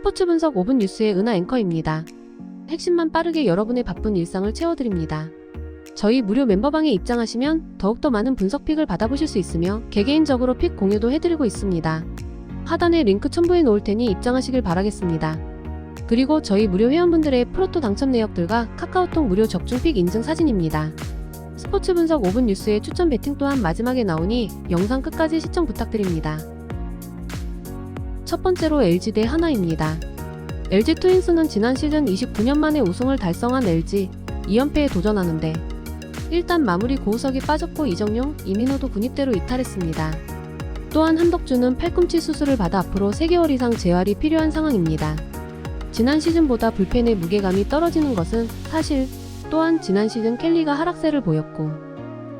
스포츠 분석 5분 뉴스의 은하 앵커입니다. 핵심만 빠르게 여러분의 바쁜 일상을 채워드립니다. 저희 무료 멤버방에 입장하시면 더욱더 많은 분석 픽을 받아보실 수 있으며 개개인적으로 픽 공유도 해드리고 있습니다. 하단에 링크 첨부해 놓을 테니 입장하시길 바라겠습니다. 그리고 저희 무료 회원분들의 프로토 당첨 내역들과 카카오톡 무료 적중 픽 인증 사진입니다. 스포츠 분석 5분 뉴스의 추천 배팅 또한 마지막에 나오니 영상 끝까지 시청 부탁드립니다. 첫 번째로 LG 대 하나입니다. LG 트윈스는 지난 시즌 29년 만에 우승을 달성한 LG 2연패에 도전하는데 일단 마무리 고우석이 빠졌고 이정용, 이민호도 군입대로 이탈했습니다. 또한 한덕주는 팔꿈치 수술을 받아 앞으로 3개월 이상 재활이 필요한 상황입니다. 지난 시즌보다 불펜의 무게감이 떨어지는 것은 사실, 또한 지난 시즌 켈리가 하락세를 보였고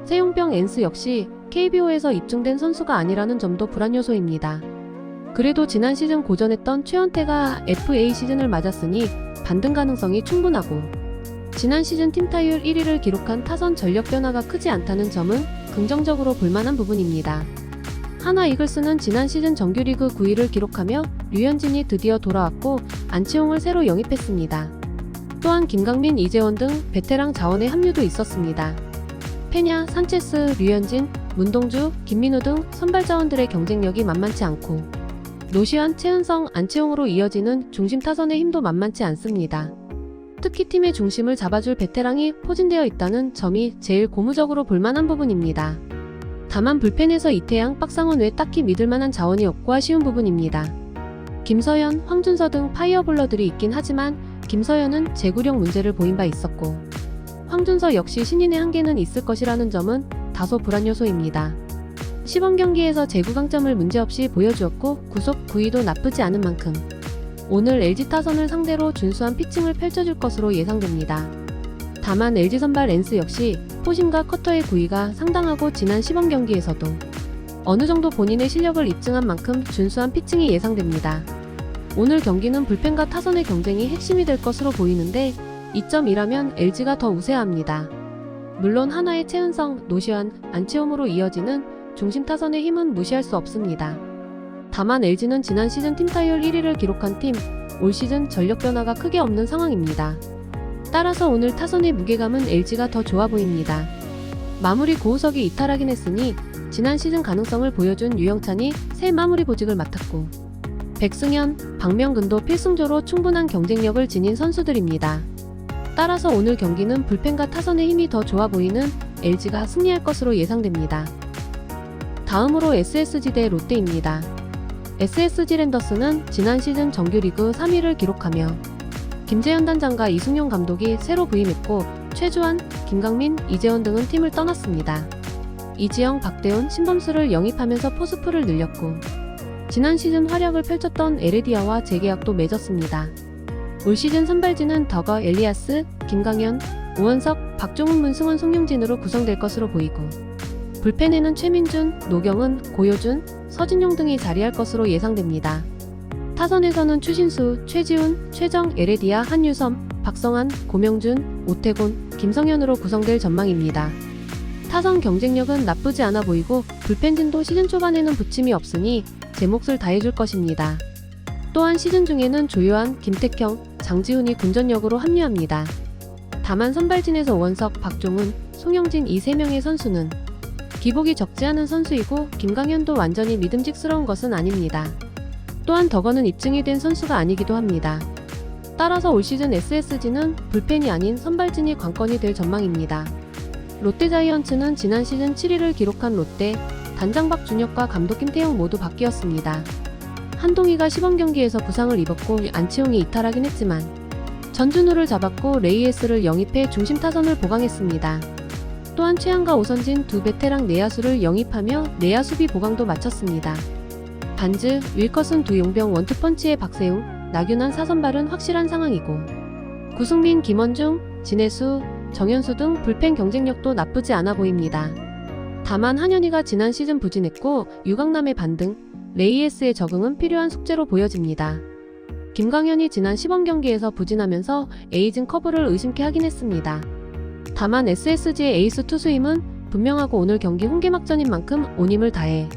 세용병 엔스 역시 KBO에서 입증된 선수가 아니라는 점도 불안 요소입니다. 그래도 지난 시즌 고전했던 최원태가 FA 시즌을 맞았으니 반등 가능성이 충분하고 지난 시즌 팀 타율 1위를 기록한 타선 전력 변화가 크지 않다는 점은 긍정적으로 볼만한 부분입니다. 하나 이글스는 지난 시즌 정규리그 9위를 기록하며 류현진이 드디어 돌아왔고 안치홍을 새로 영입했습니다. 또한 김강민, 이재원 등 베테랑 자원의 합류도 있었습니다. 페냐, 산체스, 류현진, 문동주, 김민우 등 선발 자원들의 경쟁력이 만만치 않고 노시환, 최은성, 안치홍으로 이어지는 중심 타선의 힘도 만만치 않습니다. 특히 팀의 중심을 잡아줄 베테랑이 포진되어 있다는 점이 제일 고무적으로 볼만한 부분입니다. 다만 불펜에서 이태양, 박상원 외 딱히 믿을만한 자원이 없고 아쉬운 부분입니다. 김서현, 황준서 등 파이어볼러들이 있긴 하지만 김서현은 제구력 문제를 보인 바 있었고 황준서 역시 신인의 한계는 있을 것이라는 점은 다소 불안 요소입니다. 시범 경기에서 제구 강점을 문제없이 보여주었고 구속 9위도 나쁘지 않은 만큼 오늘 LG 타선을 상대로 준수한 피칭을 펼쳐줄 것으로 예상됩니다. 다만 LG 선발 엔스 역시 포심과 커터의 구위가 상당하고 지난 시범 경기에서도 어느 정도 본인의 실력을 입증한 만큼 준수한 피칭이 예상됩니다. 오늘 경기는 불펜과 타선의 경쟁이 핵심이 될 것으로 보이는데 2.2라면 LG가 더 우세합니다. 물론 하나의 최은성, 노시환, 안치홍으로 이어지는 중심 타선의 힘은 무시할 수 없습니다. 다만 LG는 지난 시즌 팀 타율 1위를 기록한 팀, 올 시즌 전력 변화가 크게 없는 상황입니다. 따라서 오늘 타선의 무게감은 LG가 더 좋아 보입니다. 마무리 고우석이 이탈하긴 했으니 지난 시즌 가능성을 보여준 유영찬이 새 마무리 보직을 맡았고 백승현, 박명근도 필승조로 충분한 경쟁력을 지닌 선수들입니다. 따라서 오늘 경기는 불펜과 타선의 힘이 더 좋아 보이는 LG가 승리할 것으로 예상됩니다. 다음으로 SSG 대 롯데입니다. SSG 랜더스는 지난 시즌 정규리그 3위를 기록하며 김재현 단장과 이승용 감독이 새로 부임했고 최주환, 김강민, 이재원 등은 팀을 떠났습니다. 이지영, 박대훈, 신범수를 영입하면서 포스풀을 늘렸고 지난 시즌 활약을 펼쳤던 에레디아와 재계약도 맺었습니다. 올 시즌 선발진은 더거, 엘리아스, 김강현, 오원석, 박종훈, 문승원, 송영진으로 구성될 것으로 보이고 불펜에는 최민준, 노경은, 고효준, 서진용 등이 자리할 것으로 예상됩니다. 타선에서는 추신수, 최지훈, 최정, 에레디아, 한유섬, 박성환, 고명준, 오태곤, 김성현으로 구성될 전망입니다. 타선 경쟁력은 나쁘지 않아 보이고 불펜진도 시즌 초반에는 부침이 없으니 제 몫을 다해줄 것입니다. 또한 시즌 중에는 조요한, 김택형, 장지훈이 군전력으로 합류합니다. 다만 선발진에서 오원석, 박종훈, 송영진 이 3명의 선수는 기복이 적지 않은 선수이고 김강현도 완전히 믿음직스러운 것은 아닙니다. 또한 덕원은 입증이 된 선수가 아니기도 합니다. 따라서 올 시즌 SSG는 불펜이 아닌 선발진이 관건이 될 전망입니다. 롯데자이언츠는 지난 시즌 7위를 기록한 롯데, 단장 박준혁과 감독 김태형 모두 바뀌었습니다. 한동희가 시범 경기에서 부상을 입었고 안치홍이 이탈하긴 했지만 전준우를 잡았고 레이에스를 영입해 중심 타선을 보강했습니다. 또한 최한과 오선진 두 베테랑 내야수를 영입하며 내야 수비 보강도 마쳤습니다. 반즈, 윌컷은 두 용병 원투펀치의 박세웅, 나균환 사선발은 확실한 상황이고 구승민, 김원중, 진해수, 정현수 등 불펜 경쟁력도 나쁘지 않아 보입니다. 다만 한현희가 지난 시즌 부진했고 유강남의 반등, 레이에스의 적응은 필요한 숙제로 보여집니다. 김광현이 지난 시범 경기에서 부진하면서 에이징 커브를 의심케 하긴 했습니다. 다만 SSG의 에이스 투수임은 분명하고 오늘 경기 홍개막전인 만큼 온 힘을 다해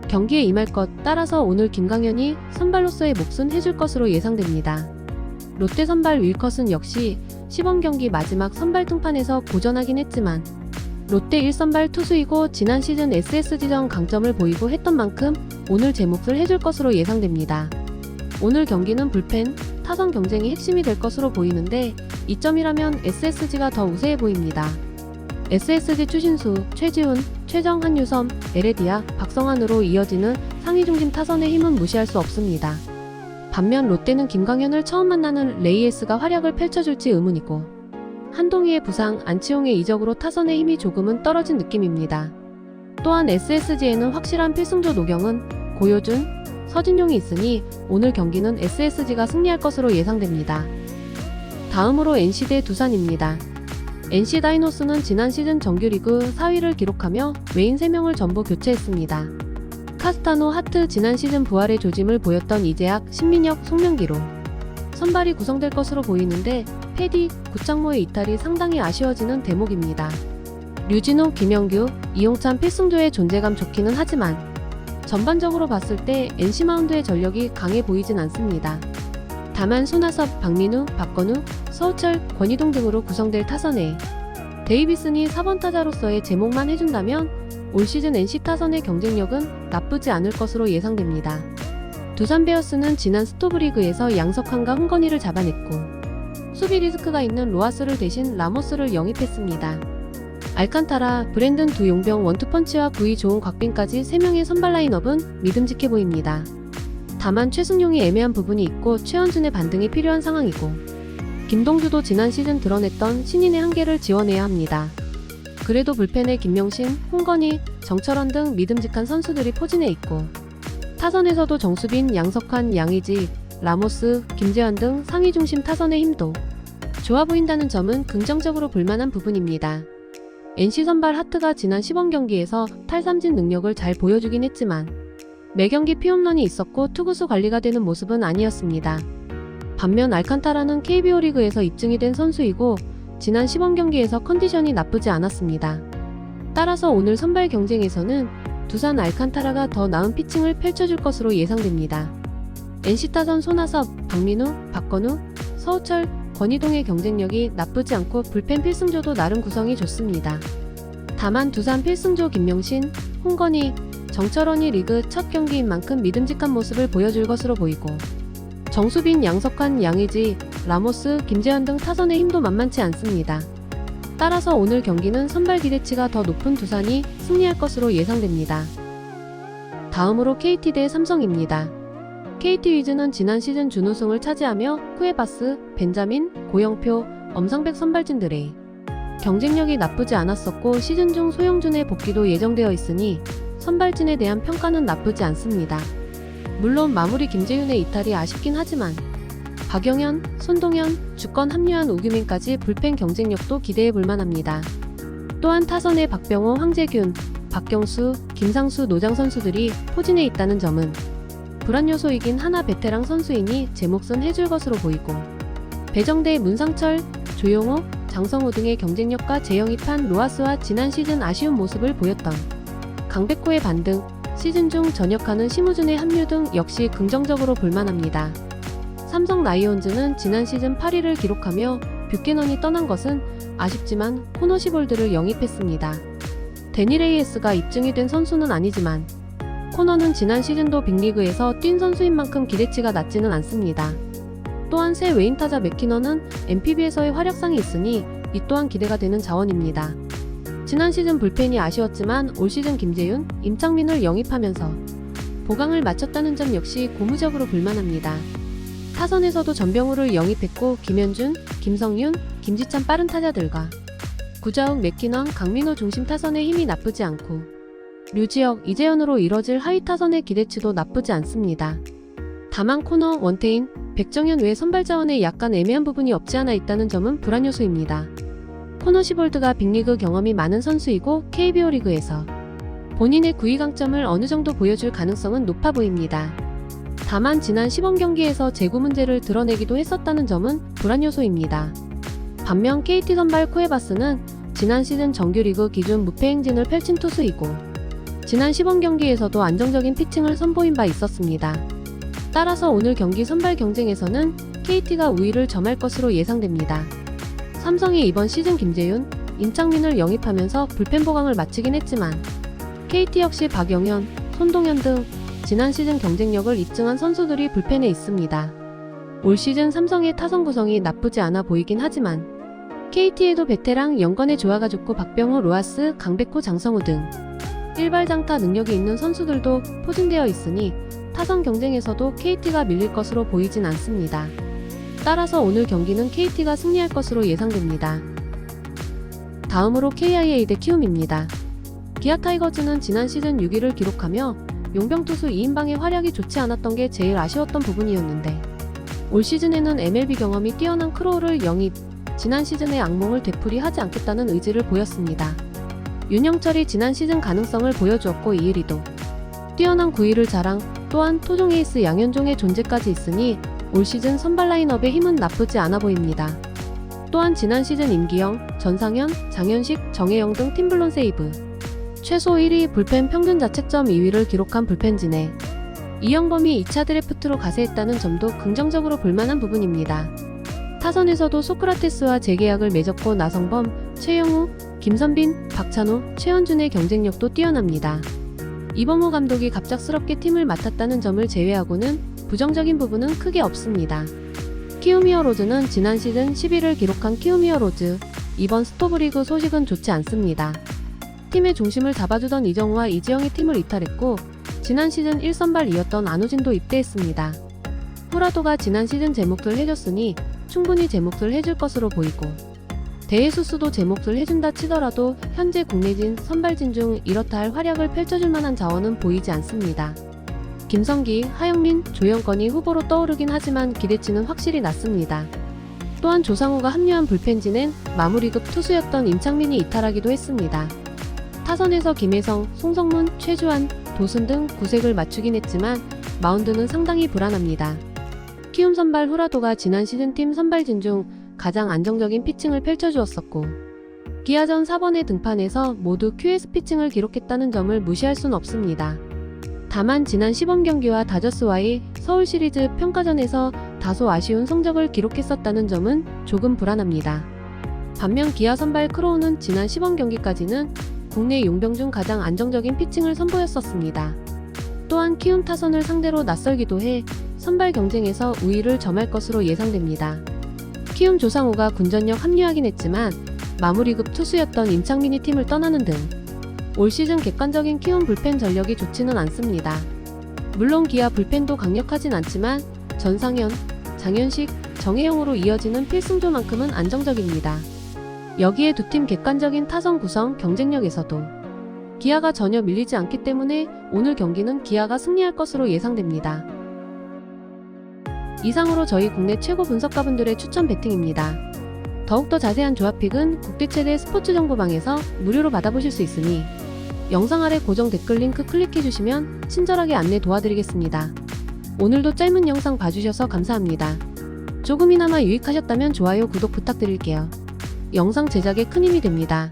경기에 임할 것, 따라서 오늘 김강현이 선발로서의 몫은 해줄 것으로 예상됩니다. 롯데 선발 윌컷은 역시 시범 경기 마지막 선발 등판에서 고전하긴 했지만 롯데 1선발 투수이고 지난 시즌 SSG전 강점을 보이고 했던 만큼 오늘 제 몫을 해줄 것으로 예상됩니다. 오늘 경기는 불펜, 타선 경쟁이 핵심이 될 것으로 보이는데 이점이라면 SSG가 더 우세해 보입니다. SSG 추신수, 최지훈, 최정, 한유섬, 에레디아, 박성환으로 이어지는 상위 중심 타선의 힘은 무시할 수 없습니다. 반면 롯데는 김광현을 처음 만나는 레이에스가 활약을 펼쳐줄지 의문이고 한동희의 부상, 안치홍의 이적으로 타선의 힘이 조금은 떨어진 느낌입니다. 또한 SSG에는 확실한 필승조 노경은, 고효준, 서진용이 있으니 오늘 경기는 SSG가 승리할 것으로 예상됩니다. 다음으로 NC 대 두산입니다. NC 다이노스는 지난 시즌 정규리그 4위를 기록하며 외인 3명을 전부 교체했습니다. 카스타노, 하트, 지난 시즌 부활의 조짐을 보였던 이재학, 신민혁, 송명기로 선발이 구성될 것으로 보이는데 패디, 구창모의 이탈이 상당히 아쉬워지는 대목입니다. 류진호, 김영규, 이용찬 필승조의 존재감 좋기는 하지만 전반적으로 봤을 때 NC 마운드의 전력이 강해 보이진 않습니다. 다만 손아섭, 박민우, 박건우, 서우철, 권희동 등으로 구성될 타선에 데이비슨이 4번 타자로서의 제목만 해준다면 올 시즌 NC 타선의 경쟁력은 나쁘지 않을 것으로 예상됩니다. 두산 베어스는 지난 스토브리그에서 양석환과 홍건희를 잡아냈고 수비 리스크가 있는 로하스를 대신 라모스를 영입했습니다. 알칸타라, 브랜든 두 용병 원투펀치와 구위 좋은 곽빈까지 3명의 선발 라인업은 믿음직해 보입니다. 다만 최승용이 애매한 부분이 있고 최원준의 반등이 필요한 상황이고 김동주도 지난 시즌 드러냈던 신인의 한계를 지원해야 합니다. 그래도 불펜에 김명신, 홍건희, 정철원 등 믿음직한 선수들이 포진해 있고 타선에서도 정수빈, 양석환, 양의지, 라모스, 김재환 등 상위 중심 타선의 힘도 좋아 보인다는 점은 긍정적으로 볼만한 부분입니다. NC 선발 하트가 지난 시범 경기에서 탈삼진 능력을 잘 보여주긴 했지만 매경기 피홈런이 있었고 투구수 관리가 되는 모습은 아니었습니다. 반면 알칸타라는 KBO 리그에서 입증이 된 선수이고 지난 시범 경기에서 컨디션이 나쁘지 않았습니다. 따라서 오늘 선발 경쟁에서는 두산 알칸타라가 더 나은 피칭을 펼쳐줄 것으로 예상됩니다. NC 타선 손아섭, 박민우, 박건우, 서우철, 권희동의 경쟁력이 나쁘지 않고 불펜 필승조도 나름 구성이 좋습니다. 다만 두산 필승조 김명신, 홍건희, 정철원이 리그 첫 경기인 만큼 믿음직한 모습을 보여줄 것으로 보이고 정수빈, 양석환, 양의지, 라모스, 김재환 등 타선의 힘도 만만치 않습니다. 따라서 오늘 경기는 선발 기대치가 더 높은 두산이 승리할 것으로 예상됩니다. 다음으로 KT 대 삼성입니다. KT 위즈는 지난 시즌 준우승을 차지하며 쿠에바스, 벤자민, 고영표, 엄상백 선발진들의 경쟁력이 나쁘지 않았었고 시즌 중 소영준의 복귀도 예정되어 있으니 선발진에 대한 평가는 나쁘지 않습니다. 물론 마무리 김재윤의 이탈이 아쉽긴 하지만 박영현, 손동현, 주권 합류한 우규민까지 불펜 경쟁력도 기대해 볼만합니다. 또한 타선의 박병호, 황재균, 박경수, 김상수, 노장 선수들이 포진해 있다는 점은 불안 요소이긴 하나 베테랑 선수이니 제 몫은 해줄 것으로 보이고 배정대, 문상철, 조용호, 장성호 등의 경쟁력과 재영입한 로하스와 지난 시즌 아쉬운 모습을 보였던 강백호의 반등, 시즌 중 전역하는 심우준의 합류 등 역시 긍정적으로 볼만합니다. 삼성 라이온즈는 지난 시즌 8위를 기록하며 뷰캐넌이 떠난 것은 아쉽지만 코너 시볼드를 영입했습니다. 데니 레이에스가 입증이 된 선수는 아니지만 코너는 지난 시즌도 빅리그에서 뛴 선수인 만큼 기대치가 낮지는 않습니다. 또한 새 외인 타자 맥키넌은 NPB에서의 활약상이 있으니 이 또한 기대가 되는 자원입니다. 지난 시즌 불펜이 아쉬웠지만 올 시즌 김재윤, 임창민을 영입하면서 보강을 마쳤다는 점 역시 고무적으로 볼만합니다. 타선에서도 전병우를 영입했고 김현준, 김성윤, 김지찬 빠른 타자들과 구자욱, 맥키넌, 강민호 중심 타선의 힘이 나쁘지 않고 류지혁, 이재현으로 이뤄질 하위 타선의 기대치도 나쁘지 않습니다. 다만 코너, 원태인, 백정현 외 선발 자원에 약간 애매한 부분이 없지 않아 있다는 점은 불안 요소입니다. 코너 시볼드가 빅리그 경험이 많은 선수이고 KBO 리그에서 본인의 구위 강점을 어느 정도 보여줄 가능성은 높아 보입니다. 다만 지난 시범 경기에서 제구 문제를 드러내기도 했었다는 점은 불안 요소입니다. 반면 KT 선발 쿠에바스는 지난 시즌 정규리그 기준 무패 행진을 펼친 투수이고 지난 시범 경기에서도 안정적인 피칭을 선보인 바 있었습니다. 따라서 오늘 경기 선발 경쟁에서는 KT가 우위를 점할 것으로 예상됩니다. 삼성이 이번 시즌 김재윤, 임창민을 영입하면서 불펜 보강을 마치긴 했지만 KT 역시 박영현, 손동현 등 지난 시즌 경쟁력을 입증한 선수들이 불펜에 있습니다. 올 시즌 삼성의 타선 구성이 나쁘지 않아 보이긴 하지만 KT에도 베테랑 영건의 조화가 좋고 박병호, 로하스, 강백호, 장성우 등 일발장타 능력이 있는 선수들도 포진되어 있으니 타선 경쟁에서도 KT가 밀릴 것으로 보이진 않습니다. 따라서 오늘 경기는 KT가 승리할 것으로 예상됩니다. 다음으로 KIA 대 키움입니다. 기아 타이거즈는 지난 시즌 6위를 기록하며 용병 투수 2인방의 활약이 좋지 않았던 게 제일 아쉬웠던 부분이었는데 올 시즌에는 MLB 경험이 뛰어난 크로우를 영입, 지난 시즌의 악몽을 되풀이하지 않겠다는 의지를 보였습니다. 윤영철이 지난 시즌 가능성을 보여주었고 이일이도 뛰어난 구위를 자랑, 또한 토종 에이스 양현종의 존재까지 있으니 올 시즌 선발 라인업의 힘은 나쁘지 않아 보입니다. 또한 지난 시즌 임기영, 전상현, 장현식, 정혜영 등 팀블론 세이브, 최소 1위 불펜 평균 자책점 2위를 기록한 불펜진에 이영범이 2차 드래프트로 가세했다는 점도 긍정적으로 볼만한 부분입니다. 타선에서도 소크라테스와 재계약을 맺었고 나성범, 최영우, 김선빈, 박찬호, 최현준의 경쟁력도 뛰어납니다. 이범호 감독이 갑작스럽게 팀을 맡았다는 점을 제외하고는 부정적인 부분은 크게 없습니다. 키움 히어로즈는 지난 시즌 10위를 기록한 키움 히어로즈, 이번 스토브리그 소식은 좋지 않습니다. 팀의 중심을 잡아주던 이정우와 이지영이 팀을 이탈했고 지난 시즌 1선발이었던 안우진도 입대했습니다. 후라도가 지난 시즌 제 몫을 해줬으니 충분히 제 몫을 해줄 것으로 보이고 대해수수도 제 몫을 해준다 치더라도 현재 국내진 선발진 중 이렇다 할 활약을 펼쳐줄 만한 자원은 보이지 않습니다. 김성기, 하영민, 조영건이 후보로 떠오르긴 하지만 기대치는 확실히 낮습니다. 또한 조상우가 합류한 불펜진엔 마무리급 투수였던 임창민이 이탈하기도 했습니다. 타선에서 김혜성, 송성문, 최주환, 도순 등 구색을 맞추긴 했지만 마운드는 상당히 불안합니다. 키움 선발 후라도가 지난 시즌 팀 선발진 중 가장 안정적인 피칭을 펼쳐주었었고 기아전 4번의 등판에서 모두 QS 피칭을 기록했다는 점을 무시할 순 없습니다. 다만 지난 시범 경기와 다저스와의 서울 시리즈 평가전에서 다소 아쉬운 성적을 기록했었다는 점은 조금 불안합니다. 반면 기아 선발 크로우는 지난 시범 경기까지는 국내 용병 중 가장 안정적인 피칭을 선보였었습니다. 또한 키움 타선을 상대로 낯설기도 해 선발 경쟁에서 우위를 점할 것으로 예상됩니다. 키움 조상우가 군전력 합류하긴 했지만 마무리급 투수였던 임창민이 팀을 떠나는 등 올 시즌 객관적인 키움 불펜 전력이 좋지는 않습니다. 물론 기아 불펜도 강력하진 않지만 전상현, 장현식, 정혜영으로 이어지는 필승조만큼은 안정적입니다. 여기에 두 팀 객관적인 타선 구성 경쟁력에서도 기아가 전혀 밀리지 않기 때문에 오늘 경기는 기아가 승리할 것으로 예상됩니다. 이상으로 저희 국내 최고 분석가분들의 추천 배팅입니다. 더욱더 자세한 조합픽은 국대 최대 스포츠 정보방에서 무료로 받아보실 수 있으니 영상 아래 고정 댓글 링크 클릭해주시면 친절하게 안내 도와드리겠습니다. 오늘도 짧은 영상 봐주셔서 감사합니다. 조금이나마 유익하셨다면 좋아요, 구독 부탁드릴게요. 영상 제작에 큰 힘이 됩니다.